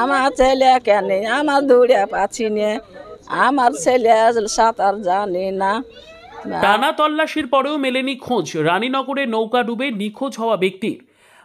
আমার ছেলে কেন আমার দৌড়ে পাচ্ছি না, আমার ছেলে সাঁতার জানে না। টানা তল্লাশির পরেও মেলেনি খোঁজ রানীনগরে নৌকা ডুবে নিখোঁজ হওয়া ব্যক্তির।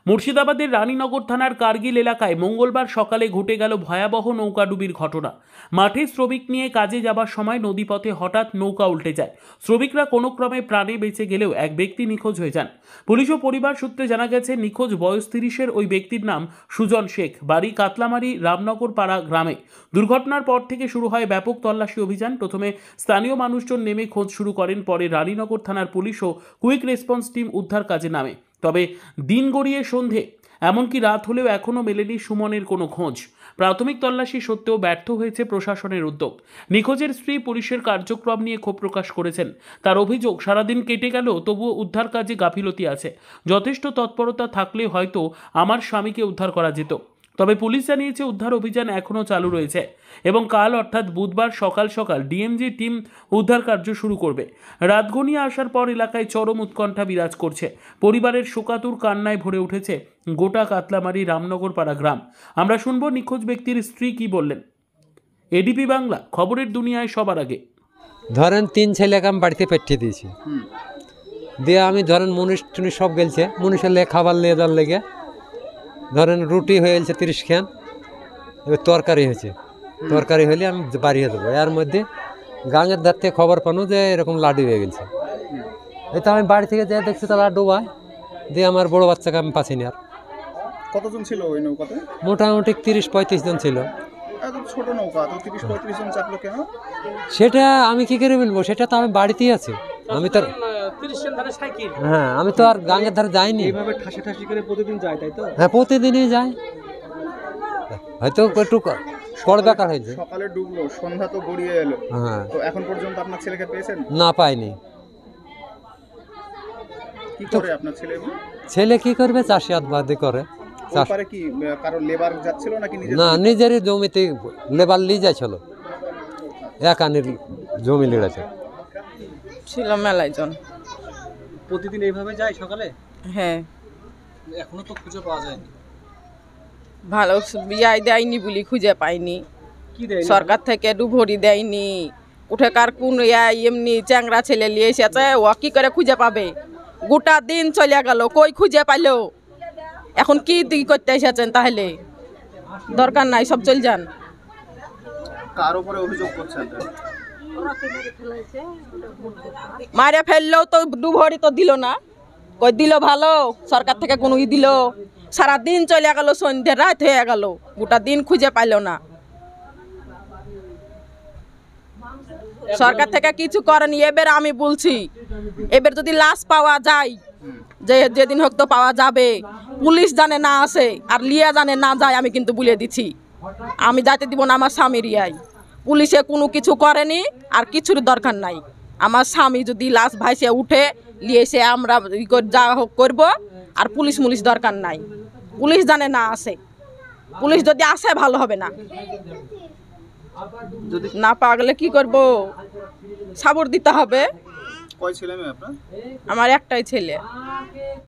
মুর্শিদাবাদের রানীনগর থানার কার্গিল এলাকায় মঙ্গলবার সকালে ঘটে গেল ভয়াবহ নৌকাডুবির ঘটনা। মাঠে শ্রমিক নিয়ে কাজে যাবার সময় নদীপথে হঠাৎ নৌকা উল্টে যায়। শ্রমিকরা কোনো ক্রমে প্রাণে বেঁচে গেলেও এক ব্যক্তি নিখোঁজ হয়ে যান। পুলিশ ও পরিবার সূত্রে জানা গেছে, নিখোঁজ বয়স 30-এর ওই ব্যক্তির নাম সুজন শেখ, বাড়ি কাতলামারি রামনগর পাড়া গ্রামে। দুর্ঘটনার পর থেকে শুরু হয় ব্যাপক তল্লাশি অভিযান। প্রথমে স্থানীয় মানুষজন নেমে খোঁজ শুরু করেন, পরে রানীনগর থানার পুলিশ ও কুইক রেসপন্স টিম উদ্ধার কাজে নামে। তবে দিন গড়িয়ে সন্ধে, এমনকি রাত হলেও এখনও মেলেনি সুমনের কোনো খোঁজ। প্রাথমিক তল্লাশি সত্ত্বেও ব্যর্থ হয়েছে প্রশাসনের উদ্যোগ। নিখোঁজের স্ত্রী পুলিশের কার্যক্রম নিয়ে ক্ষোভ প্রকাশ করেছেন। তার অভিযোগ, সারাদিন কেটে গেলেও তবুও উদ্ধার কাজে গাফিলতি আছে। যথেষ্ট তৎপরতা থাকলে হয়তো আমার স্বামীকে উদ্ধার করা যেত। তবে পুলিশ জানিয়েছে, উদ্ধার অভিযান এখনও চালু রয়েছে এবং কাল অর্থাৎ বুধবার সকাল সকাল ডিএমজি টিম উদ্ধার কার্য শুরু করবে। রাত ঘনিয়ে আসার পর এলাকায় চরম উৎকণ্ঠা বিরাজ করছে। পরিবারের শোকাতুর কান্নায় ভরে উঠেছে গোটা কাতলামারি রামনগর পাড়া গ্রাম। আমরা শুনবো নিখোঁজ ব্যক্তির স্ত্রী কি বললেন। এডিপি বাংলা, খবরের দুনিয়ায় সবার আগে। ধরেন 3 ছেলেকে আমি বাড়িতে পাঠিয়ে দিয়েছি, দিয়ে আমি ধরেন মুনিশ টুনিশ সব গেলছে, মুনিশের লেগে খাবার নিয়ে যাওয়ার লেগে ধরেন রুটি হয়ে গেছে 30 খান, এবার তরকারি হয়েছে, তরকারি হলে আমি বাড়িয়ে দেবো। এর মধ্যে গাঙের ধার থেকে খবর পানো যে এরকম লাডি হয়ে গেছে। এই তো আমি বাড়ি থেকে যেয়ে দেখছি তারা ডোবায়, দিয়ে আমার বড় বাচ্চাকে আমি পাচ্ছিনি। আর কতজন ছিল ওই নৌকাতে? মোটামুটি 30-35 জন ছিল। এত ছোট নৌকা, তো 30-35 জন চাপলো কেন? সেটা আমি কি করে বলবো, সেটা তো আমি বাড়িতেই আছি। আমি তো হ্যাঁ, আমি তো আর গাঙের ধারে যাইনি। এইভাবে ঠাসি ঠাসি করে প্রতিদিন যায়, তাই তো? হ্যাঁ, প্রতিদিনই যায়, হয়তো একটু কড়বেকার হয়েছে। সকালে ডুবলো, সন্ধ্যা তো গড়িয়ে এলো। হ্যাঁ, তো এখন পর্যন্ত আপনার ছেলেকে পেয়েছেন? না, পাইনি। কি করে আপনার ছেলে? ছেলে কি করবে, চাষাবাদি করে। ওপারে কি কারো লেবার যাচ্ছিল নাকি নিজে? না, নিজেরই জমিতে লেবার নিয়ে যাচ্ছিল, একানের জমি লিড়েছে। ছিল মেলায় জন। প্রতিদিন এইভাবে যায় সকালে? হ্যাঁ, এখনো তো খুঁজে পাওয়া যায়নি। ভালো বিয়াই দেয়নি বলি খুঁজে পাইনি। কি দেয় সরকার থেকে ডুভরি দেয়নি। উঠেকার কোন এমনি চ্যাংরা ছেলে নিয়ে এসেছে, ও কি করে খুঁজে পাবে? গোটা দিন চলে গেল, কই খুঁজে পাইলো? এখন কি করতে এসেছেন? তাহলে দরকার নাই, সব চল যান। কার উপরে অভিযোগ করছেন? মারে ফেললেও তো ডুভরি তো দিল না, কই দিল ভালো? সরকার থেকে কোনো দিল? সারাদিন চলে গেল, সন্ধ্যে রাত হয়ে গেল, গোটা দিন খুঁজে পাইল না। সরকার থেকে কিছু করেনি। এবার আমি বলছি, এবার যদি লাশ পাওয়া যায়, যে যেদিন হোক তো পাওয়া যাবে, পুলিশ জানে না আসে আর লিয়া জানে না যায়, আমি কিন্তু বলে দিচ্ছি, আমি যাইতে দিব না আমার স্বামীর ইয়াই। পুলিশে কোনো কিছু করেনি আর কিছুর দরকার নাই। আমার স্বামী যদি লাশ ভাইসে উঠে লিয়ে এসে আমরা যা হোক করবো, আর পুলিশ মুলিশ দরকার নাই। পুলিশ জানে না আসে, পুলিশ যদি আসে ভালো হবে না। যদি না পাওয়া গেলে কি করবো? সাবর দিতে হবে। কয় ছেলে মেয়ে আপনার? আমার একটাই ছেলে।